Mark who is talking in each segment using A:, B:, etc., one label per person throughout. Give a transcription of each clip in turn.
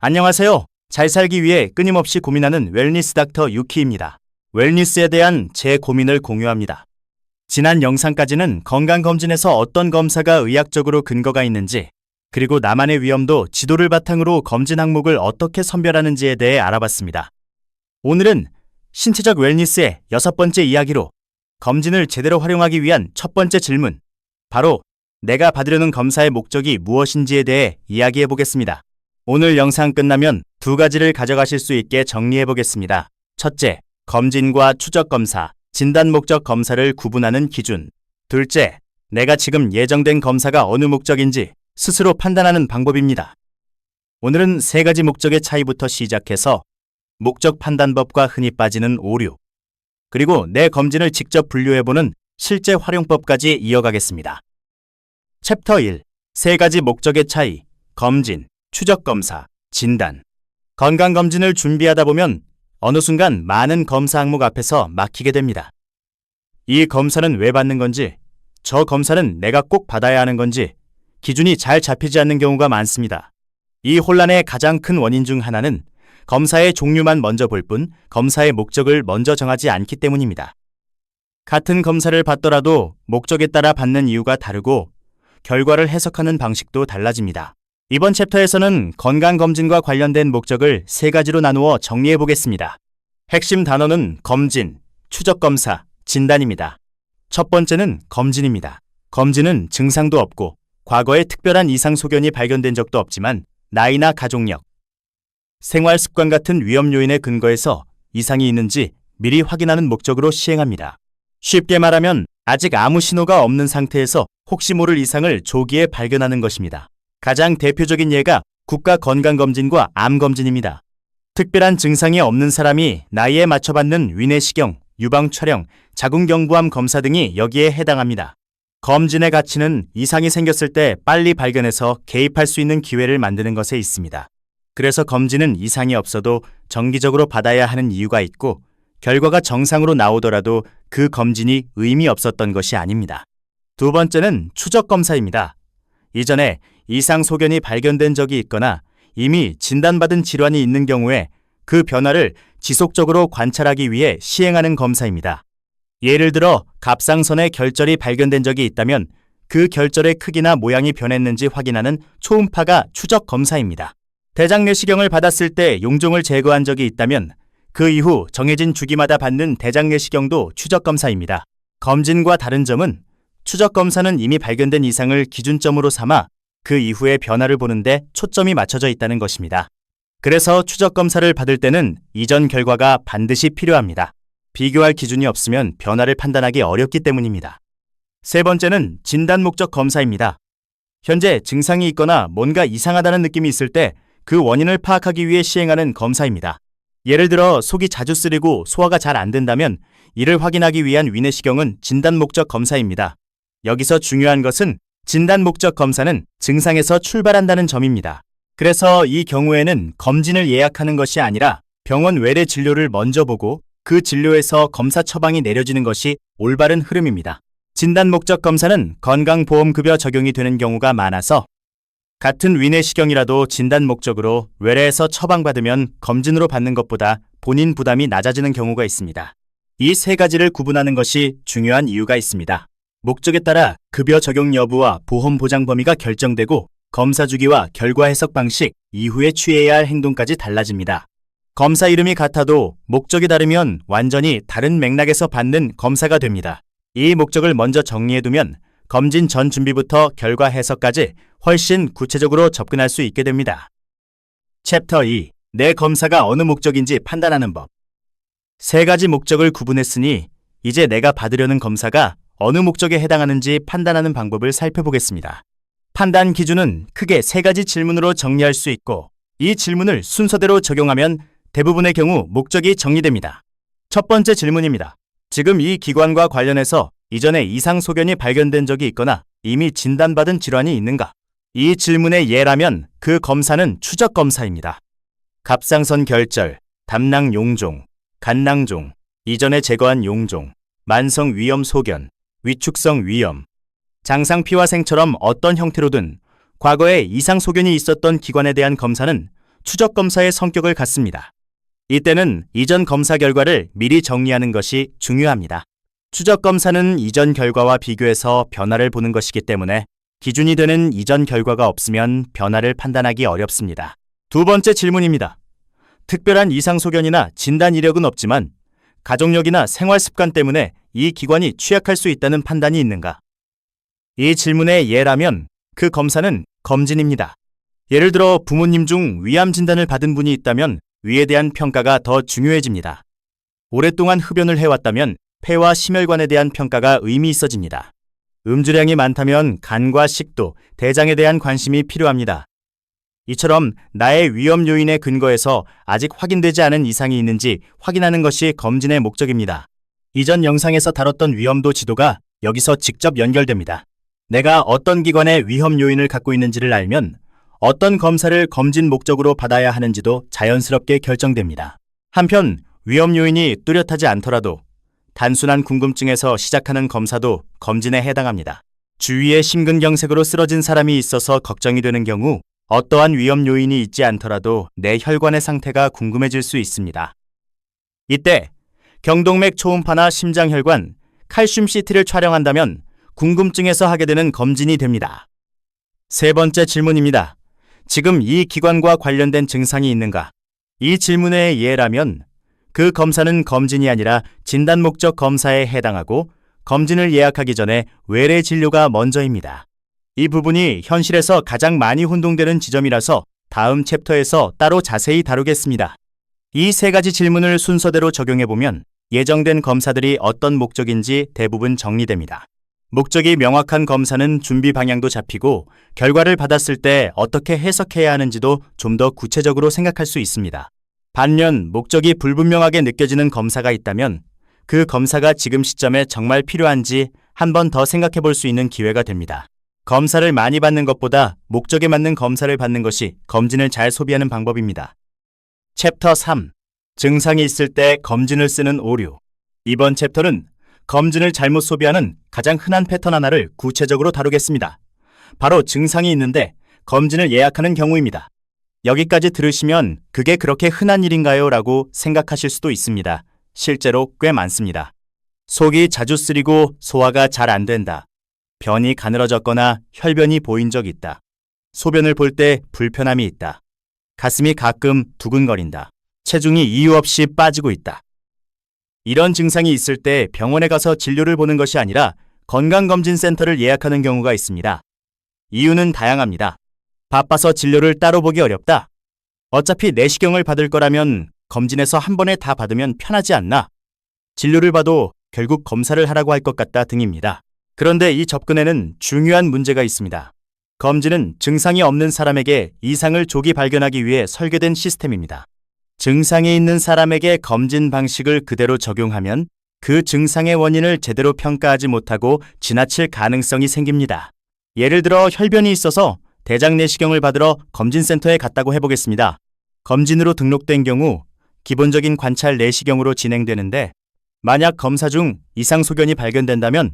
A: 안녕하세요. 잘 살기 위해 끊임없이 고민하는 웰니스 닥터 유키입니다. 웰니스에 대한 제 고민을 공유합니다. 지난 영상까지는 건강검진에서 어떤 검사가 의학적으로 근거가 있는지, 그리고 나만의 위험도 지도를 바탕으로 검진 항목을 어떻게 선별하는지에 대해 알아봤습니다. 오늘은 신체적 웰니스의 6번째 이야기로 검진을 제대로 활용하기 위한 첫 번째 질문, 바로 내가 받으려는 검사의 목적이 무엇인지에 대해 이야기해 보겠습니다. 오늘 영상 끝나면 2가지를 가져가실 수 있게 정리해 보겠습니다. 첫째, 검진과 추적검사, 진단 목적 검사를 구분하는 기준. 둘째, 내가 지금 예정된 검사가 어느 목적인지 스스로 판단하는 방법입니다. 오늘은 3가지 목적의 차이부터 시작해서 목적 판단법과 흔히 빠지는 오류, 그리고 내 검진을 직접 분류해보는 실제 활용법까지 이어가겠습니다. 챕터 1. 3가지 목적의 차이, 검진, 추적검사, 진단. 건강검진을 준비하다 보면 어느 순간 많은 검사 항목 앞에서 막히게 됩니다. 이 검사는 왜 받는 건지, 저 검사는 내가 꼭 받아야 하는 건지 기준이 잘 잡히지 않는 경우가 많습니다. 이 혼란의 가장 큰 원인 중 하나는 검사의 종류만 먼저 볼 뿐 검사의 목적을 먼저 정하지 않기 때문입니다. 같은 검사를 받더라도 목적에 따라 받는 이유가 다르고 결과를 해석하는 방식도 달라집니다. 이번 챕터에서는 건강검진과 관련된 목적을 3가지로 나누어 정리해 보겠습니다. 핵심 단어는 검진, 추적검사, 진단입니다. 첫 번째는 검진입니다. 검진은 증상도 없고 과거에 특별한 이상 소견이 발견된 적도 없지만 나이나 가족력, 생활 습관 같은 위험 요인에 근거해서 이상이 있는지 미리 확인하는 목적으로 시행합니다. 쉽게 말하면 아직 아무 신호가 없는 상태에서 혹시 모를 이상을 조기에 발견하는 것입니다. 가장 대표적인 예가 국가건강검진과 암검진입니다. 특별한 증상이 없는 사람이 나이에 맞춰 받는 위내시경, 유방촬영, 자궁경부암 검사 등이 여기에 해당합니다. 검진의 가치는 이상이 생겼을 때 빨리 발견해서 개입할 수 있는 기회를 만드는 것에 있습니다. 그래서 검진은 이상이 없어도 정기적으로 받아야 하는 이유가 있고, 결과가 정상으로 나오더라도 그 검진이 의미 없었던 것이 아닙니다. 두 번째는 추적검사입니다. 이전에 이상 소견이 발견된 적이 있거나 이미 진단받은 질환이 있는 경우에 그 변화를 지속적으로 관찰하기 위해 시행하는 검사입니다. 예를 들어 갑상선에 결절이 발견된 적이 있다면 그 결절의 크기나 모양이 변했는지 확인하는 초음파가 추적검사입니다. 대장내시경을 받았을 때 용종을 제거한 적이 있다면 그 이후 정해진 주기마다 받는 대장내시경도 추적검사입니다. 검진과 다른 점은 추적검사는 이미 발견된 이상을 기준점으로 삼아 그 이후의 변화를 보는데 초점이 맞춰져 있다는 것입니다. 그래서 추적검사를 받을 때는 이전 결과가 반드시 필요합니다. 비교할 기준이 없으면 변화를 판단하기 어렵기 때문입니다. 세 번째는 진단 목적 검사입니다. 현재 증상이 있거나 뭔가 이상하다는 느낌이 있을 때 그 원인을 파악하기 위해 시행하는 검사입니다. 예를 들어 속이 자주 쓰리고 소화가 잘 안 된다면 이를 확인하기 위한 위내시경은 진단 목적 검사입니다. 여기서 중요한 것은 진단 목적 검사는 증상에서 출발한다는 점입니다. 그래서 이 경우에는 검진을 예약하는 것이 아니라 병원 외래 진료를 먼저 보고 그 진료에서 검사 처방이 내려지는 것이 올바른 흐름입니다. 진단 목적 검사는 건강보험급여 적용이 되는 경우가 많아서 같은 위내시경이라도 진단 목적으로 외래에서 처방받으면 검진으로 받는 것보다 본인 부담이 낮아지는 경우가 있습니다. 이 3가지를 구분하는 것이 중요한 이유가 있습니다. 목적에 따라 급여 적용 여부와 보험 보장 범위가 결정되고 검사 주기와 결과 해석 방식, 이후에 취해야 할 행동까지 달라집니다. 검사 이름이 같아도 목적이 다르면 완전히 다른 맥락에서 받는 검사가 됩니다. 이 목적을 먼저 정리해두면 검진 전 준비부터 결과 해석까지 훨씬 구체적으로 접근할 수 있게 됩니다. 챕터 2. 내 검사가 어느 목적인지 판단하는 법. 3가지 목적을 구분했으니 이제 내가 받으려는 검사가 어느 목적에 해당하는지 판단하는 방법을 살펴보겠습니다. 판단 기준은 크게 3가지 질문으로 정리할 수 있고, 이 질문을 순서대로 적용하면 대부분의 경우 목적이 정리됩니다. 첫 번째 질문입니다. 지금 이 기관과 관련해서 이전에 이상 소견이 발견된 적이 있거나 이미 진단받은 질환이 있는가? 이 질문의 예라면 그 검사는 추적검사입니다. 갑상선 결절, 담낭 용종, 간낭종, 이전에 제거한 용종, 만성 위염 소견, 위축성 위염, 장상피화생처럼 어떤 형태로든 과거에 이상 소견이 있었던 기관에 대한 검사는 추적 검사의 성격을 갖습니다. 이때는 이전 검사 결과를 미리 정리하는 것이 중요합니다. 추적 검사는 이전 결과와 비교해서 변화를 보는 것이기 때문에 기준이 되는 이전 결과가 없으면 변화를 판단하기 어렵습니다. 두 번째 질문입니다. 특별한 이상 소견이나 진단 이력은 없지만 가족력이나 생활 습관 때문에 이 기관이 취약할 수 있다는 판단이 있는가? 이 질문의 예라면 그 검사는 검진입니다. 예를 들어 부모님 중 위암 진단을 받은 분이 있다면 위에 대한 평가가 더 중요해집니다. 오랫동안 흡연을 해왔다면 폐와 심혈관에 대한 평가가 의미 있어집니다. 음주량이 많다면 간과 식도, 대장에 대한 관심이 필요합니다. 이처럼 나의 위험 요인에 근거해서 아직 확인되지 않은 이상이 있는지 확인하는 것이 검진의 목적입니다. 이전 영상에서 다뤘던 위험도 지도가 여기서 직접 연결됩니다. 내가 어떤 기관의 위험 요인을 갖고 있는지를 알면 어떤 검사를 검진 목적으로 받아야 하는지도 자연스럽게 결정됩니다. 한편 위험 요인이 뚜렷하지 않더라도 단순한 궁금증에서 시작하는 검사도 검진에 해당합니다. 주위에 심근경색으로 쓰러진 사람이 있어서 걱정이 되는 경우 어떠한 위험 요인이 있지 않더라도 내 혈관의 상태가 궁금해질 수 있습니다. 이때 경동맥 초음파나 심장혈관, 칼슘 CT를 촬영한다면 궁금증에서 하게 되는 검진이 됩니다. 세 번째 질문입니다. 지금 이 기관과 관련된 증상이 있는가? 이 질문의 예라면 그 검사는 검진이 아니라 진단 목적 검사에 해당하고 검진을 예약하기 전에 외래 진료가 먼저입니다. 이 부분이 현실에서 가장 많이 혼동되는 지점이라서 다음 챕터에서 따로 자세히 다루겠습니다. 이 세 가지 질문을 순서대로 적용해보면 예정된 검사들이 어떤 목적인지 대부분 정리됩니다. 목적이 명확한 검사는 준비 방향도 잡히고 결과를 받았을 때 어떻게 해석해야 하는지도 좀 더 구체적으로 생각할 수 있습니다. 반면 목적이 불분명하게 느껴지는 검사가 있다면 그 검사가 지금 시점에 정말 필요한지 한 번 더 생각해 볼 수 있는 기회가 됩니다. 검사를 많이 받는 것보다 목적에 맞는 검사를 받는 것이 검진을 잘 소비하는 방법입니다. 챕터 3. 증상이 있을 때 검진을 쓰는 오류. 이번 챕터는 검진을 잘못 소비하는 가장 흔한 패턴 하나를 구체적으로 다루겠습니다. 바로 증상이 있는데 검진을 예약하는 경우입니다. 여기까지 들으시면 그게 그렇게 흔한 일인가요? 라고 생각하실 수도 있습니다. 실제로 꽤 많습니다. 속이 자주 쓰리고 소화가 잘 안 된다. 변이 가늘어졌거나 혈변이 보인 적 있다. 소변을 볼 때 불편함이 있다. 가슴이 가끔 두근거린다. 체중이 이유 없이 빠지고 있다. 이런 증상이 있을 때 병원에 가서 진료를 보는 것이 아니라 건강검진센터를 예약하는 경우가 있습니다. 이유는 다양합니다. 바빠서 진료를 따로 보기 어렵다. 어차피 내시경을 받을 거라면 검진에서 한 번에 다 받으면 편하지 않나? 진료를 봐도 결국 검사를 하라고 할 것 같다 등입니다. 그런데 이 접근에는 중요한 문제가 있습니다. 검진은 증상이 없는 사람에게 이상을 조기 발견하기 위해 설계된 시스템입니다. 증상이 있는 사람에게 검진 방식을 그대로 적용하면 그 증상의 원인을 제대로 평가하지 못하고 지나칠 가능성이 생깁니다. 예를 들어 혈변이 있어서 대장 내시경을 받으러 검진센터에 갔다고 해보겠습니다. 검진으로 등록된 경우 기본적인 관찰 내시경으로 진행되는데 만약 검사 중 이상 소견이 발견된다면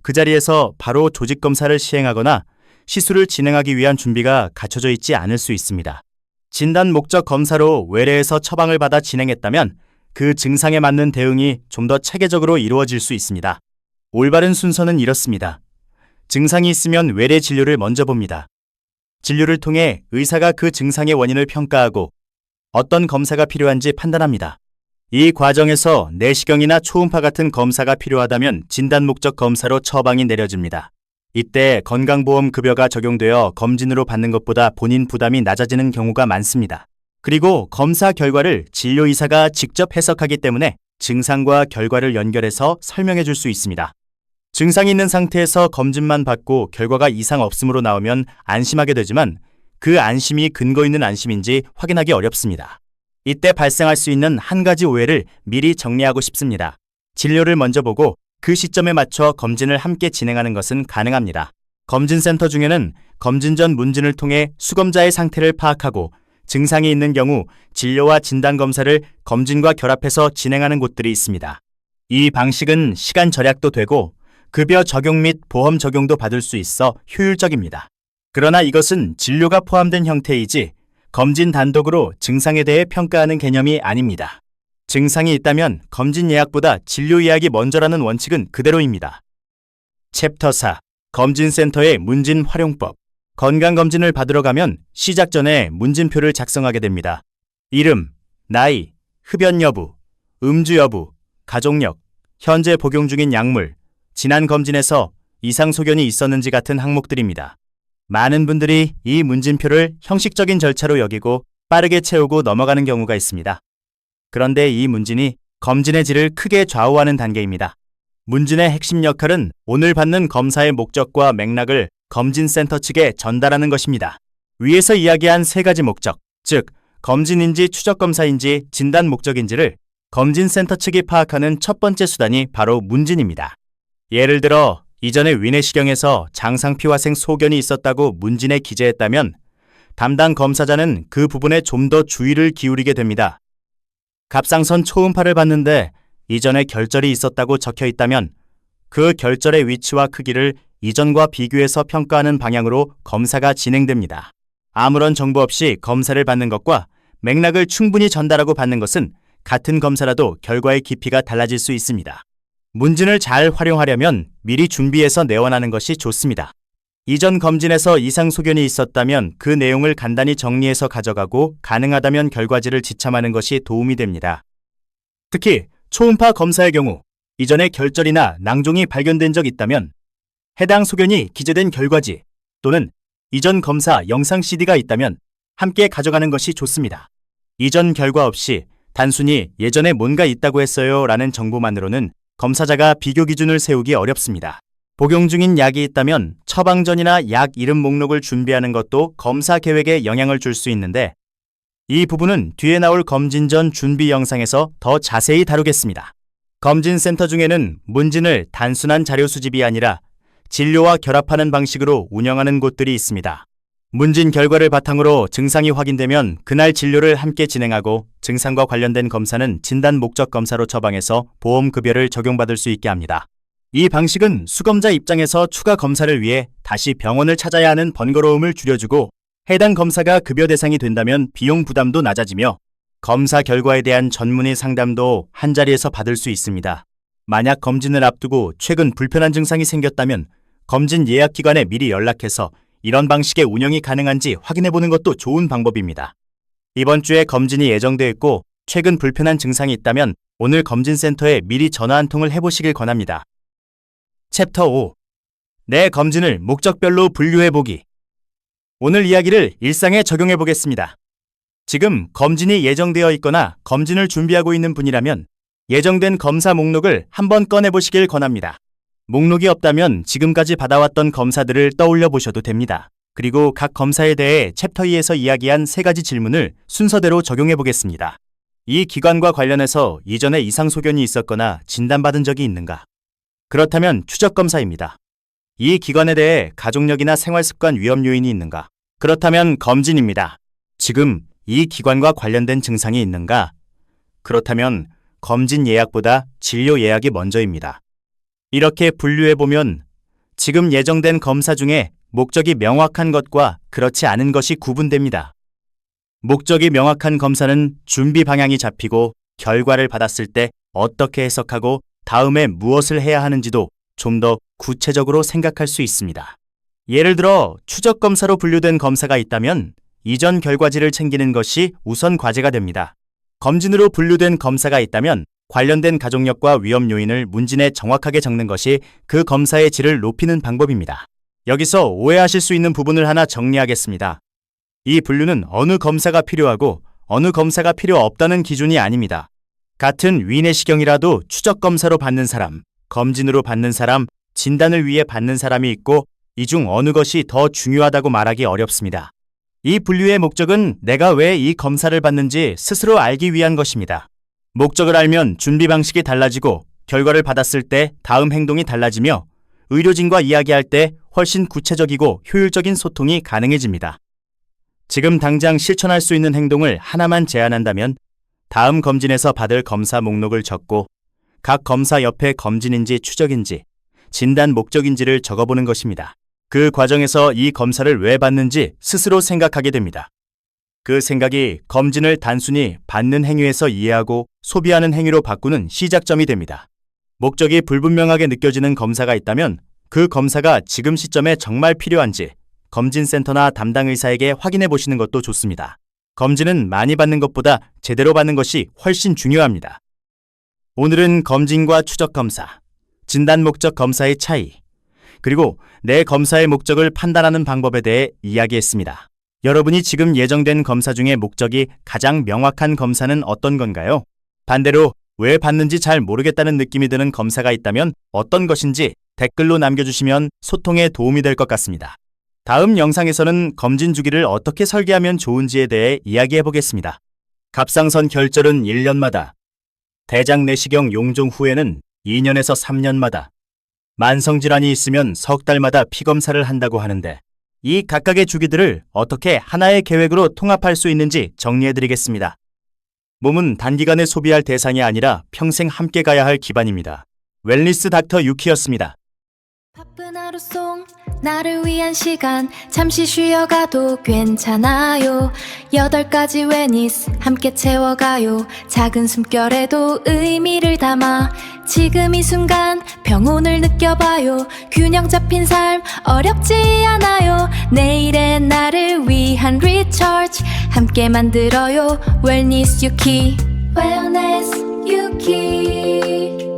A: 그 자리에서 바로 조직 검사를 시행하거나 시술을 진행하기 위한 준비가 갖춰져 있지 않을 수 있습니다. 진단 목적 검사로 외래에서 처방을 받아 진행했다면 그 증상에 맞는 대응이 좀 더 체계적으로 이루어질 수 있습니다. 올바른 순서는 이렇습니다. 증상이 있으면 외래 진료를 먼저 봅니다. 진료를 통해 의사가 그 증상의 원인을 평가하고 어떤 검사가 필요한지 판단합니다. 이 과정에서 내시경이나 초음파 같은 검사가 필요하다면 진단 목적 검사로 처방이 내려집니다. 이때 건강보험 급여가 적용되어 검진으로 받는 것보다 본인 부담이 낮아지는 경우가 많습니다. 그리고 검사 결과를 진료의사가 직접 해석하기 때문에 증상과 결과를 연결해서 설명해 줄 수 있습니다. 증상이 있는 상태에서 검진만 받고 결과가 이상 없음으로 나오면 안심하게 되지만 그 안심이 근거 있는 안심인지 확인하기 어렵습니다. 이때 발생할 수 있는 한 가지 오해를 미리 정리하고 싶습니다. 진료를 먼저 보고 그 시점에 맞춰 검진을 함께 진행하는 것은 가능합니다. 검진센터 중에는 검진 전 문진을 통해 수검자의 상태를 파악하고 증상이 있는 경우 진료와 진단검사를 검진과 결합해서 진행하는 곳들이 있습니다. 이 방식은 시간 절약도 되고 급여 적용 및 보험 적용도 받을 수 있어 효율적입니다. 그러나 이것은 진료가 포함된 형태이지 검진 단독으로 증상에 대해 평가하는 개념이 아닙니다. 증상이 있다면 검진 예약보다 진료 예약이 먼저라는 원칙은 그대로입니다. 챕터 4. 검진센터의 문진 활용법. 건강검진을 받으러 가면 시작 전에 문진표를 작성하게 됩니다. 이름, 나이, 흡연 여부, 음주 여부, 가족력, 현재 복용 중인 약물, 지난 검진에서 이상 소견이 있었는지 같은 항목들입니다. 많은 분들이 이 문진표를 형식적인 절차로 여기고 빠르게 채우고 넘어가는 경우가 있습니다. 그런데 이 문진이 검진의 질을 크게 좌우하는 단계입니다. 문진의 핵심 역할은 오늘 받는 검사의 목적과 맥락을 검진센터 측에 전달하는 것입니다. 위에서 이야기한 세 가지 목적, 즉 검진인지 추적검사인지 진단 목적인지를 검진센터 측이 파악하는 첫 번째 수단이 바로 문진입니다. 예를 들어 이전에 위내시경에서 장상피화생 소견이 있었다고 문진에 기재했다면 담당 검사자는 그 부분에 좀 더 주의를 기울이게 됩니다. 갑상선 초음파를 봤는데 이전에 결절이 있었다고 적혀 있다면 그 결절의 위치와 크기를 이전과 비교해서 평가하는 방향으로 검사가 진행됩니다. 아무런 정보 없이 검사를 받는 것과 맥락을 충분히 전달하고 받는 것은 같은 검사라도 결과의 깊이가 달라질 수 있습니다. 문진을 잘 활용하려면 미리 준비해서 내원하는 것이 좋습니다. 이전 검진에서 이상 소견이 있었다면 그 내용을 간단히 정리해서 가져가고 가능하다면 결과지를 지참하는 것이 도움이 됩니다. 특히 초음파 검사의 경우 이전에 결절이나 낭종이 발견된 적 있다면 해당 소견이 기재된 결과지 또는 이전 검사 영상 CD가 있다면 함께 가져가는 것이 좋습니다. 이전 결과 없이 단순히 예전에 뭔가 있다고 했어요 라는 정보만으로는 검사자가 비교 기준을 세우기 어렵습니다. 복용 중인 약이 있다면 처방전이나 약 이름 목록을 준비하는 것도 검사 계획에 영향을 줄 수 있는데 이 부분은 뒤에 나올 검진 전 준비 영상에서 더 자세히 다루겠습니다. 검진센터 중에는 문진을 단순한 자료 수집이 아니라 진료와 결합하는 방식으로 운영하는 곳들이 있습니다. 문진 결과를 바탕으로 증상이 확인되면 그날 진료를 함께 진행하고 증상과 관련된 검사는 진단 목적 검사로 처방해서 보험급여를 적용받을 수 있게 합니다. 이 방식은 수검자 입장에서 추가 검사를 위해 다시 병원을 찾아야 하는 번거로움을 줄여주고 해당 검사가 급여 대상이 된다면 비용 부담도 낮아지며 검사 결과에 대한 전문의 상담도 한자리에서 받을 수 있습니다. 만약 검진을 앞두고 최근 불편한 증상이 생겼다면 검진 예약 기관에 미리 연락해서 이런 방식의 운영이 가능한지 확인해보는 것도 좋은 방법입니다. 이번 주에 검진이 예정되어 있고 최근 불편한 증상이 있다면 오늘 검진센터에 미리 전화 한 통을 해보시길 권합니다. 챕터 5. 내 검진을 목적별로 분류해보기. 오늘 이야기를 일상에 적용해보겠습니다. 지금 검진이 예정되어 있거나 검진을 준비하고 있는 분이라면 예정된 검사 목록을 한번 꺼내보시길 권합니다. 목록이 없다면 지금까지 받아왔던 검사들을 떠올려 보셔도 됩니다. 그리고 각 검사에 대해 챕터 2에서 이야기한 세 가지 질문을 순서대로 적용해 보겠습니다. 이 기관과 관련해서 이전에 이상 소견이 있었거나 진단받은 적이 있는가? 그렇다면 추적검사입니다. 이 기관에 대해 가족력이나 생활습관 위험 요인이 있는가? 그렇다면 검진입니다. 지금 이 기관과 관련된 증상이 있는가? 그렇다면 검진 예약보다 진료 예약이 먼저입니다. 이렇게 분류해보면 지금 예정된 검사 중에 목적이 명확한 것과 그렇지 않은 것이 구분됩니다. 목적이 명확한 검사는 준비 방향이 잡히고 결과를 받았을 때 어떻게 해석하고 다음에 무엇을 해야 하는지도 좀 더 구체적으로 생각할 수 있습니다. 예를 들어 추적검사로 분류된 검사가 있다면 이전 결과지를 챙기는 것이 우선 과제가 됩니다. 검진으로 분류된 검사가 있다면 관련된 가족력과 위험 요인을 문진에 정확하게 적는 것이 그 검사의 질을 높이는 방법입니다. 여기서 오해하실 수 있는 부분을 하나 정리하겠습니다. 이 분류는 어느 검사가 필요하고 어느 검사가 필요 없다는 기준이 아닙니다. 같은 위내시경이라도 추적검사로 받는 사람, 검진으로 받는 사람, 진단을 위해 받는 사람이 있고 이 중 어느 것이 더 중요하다고 말하기 어렵습니다. 이 분류의 목적은 내가 왜 이 검사를 받는지 스스로 알기 위한 것입니다. 목적을 알면 준비 방식이 달라지고 결과를 받았을 때 다음 행동이 달라지며 의료진과 이야기할 때 훨씬 구체적이고 효율적인 소통이 가능해집니다. 지금 당장 실천할 수 있는 행동을 하나만 제안한다면 다음 검진에서 받을 검사 목록을 적고 각 검사 옆에 검진인지 추적인지 진단 목적인지를 적어보는 것입니다. 그 과정에서 이 검사를 왜 받는지 스스로 생각하게 됩니다. 그 생각이 검진을 단순히 받는 행위에서 이해하고 소비하는 행위로 바꾸는 시작점이 됩니다. 목적이 불분명하게 느껴지는 검사가 있다면 그 검사가 지금 시점에 정말 필요한지 검진센터나 담당 의사에게 확인해 보시는 것도 좋습니다. 검진은 많이 받는 것보다 제대로 받는 것이 훨씬 중요합니다. 오늘은 검진과 추적 검사, 진단 목적 검사의 차이, 그리고 내 검사의 목적을 판단하는 방법에 대해 이야기했습니다. 여러분이 지금 예정된 검사 중에 목적이 가장 명확한 검사는 어떤 건가요? 반대로 왜 받는지 잘 모르겠다는 느낌이 드는 검사가 있다면 어떤 것인지 댓글로 남겨주시면 소통에 도움이 될 것 같습니다. 다음 영상에서는 검진 주기를 어떻게 설계하면 좋은지에 대해 이야기해 보겠습니다. 갑상선 결절은 1년마다, 대장 내시경 용종 후에는 2년에서 3년마다, 만성질환이 있으면 석 달마다 피검사를 한다고 하는데 이 각각의 주기들을 어떻게 하나의 계획으로 통합할 수 있는지 정리해드리겠습니다. 몸은 단기간에 소비할 대상이 아니라 평생 함께 가야 할 기반입니다. 웰니스 닥터 유키였습니다.
B: 바쁜 하루 속 나를 위한 시간 잠시 쉬어가도 괜찮아요. 8가지 웰니스 함께 채워가요. 작은 숨결에도 의미를 담아 지금 이 순간 평온을 느껴봐요. 균형 잡힌 삶 어렵지 않아요. 내일의 나를 위한 리처치 함께 만들어요. 웰니스 유키 Wellness 유키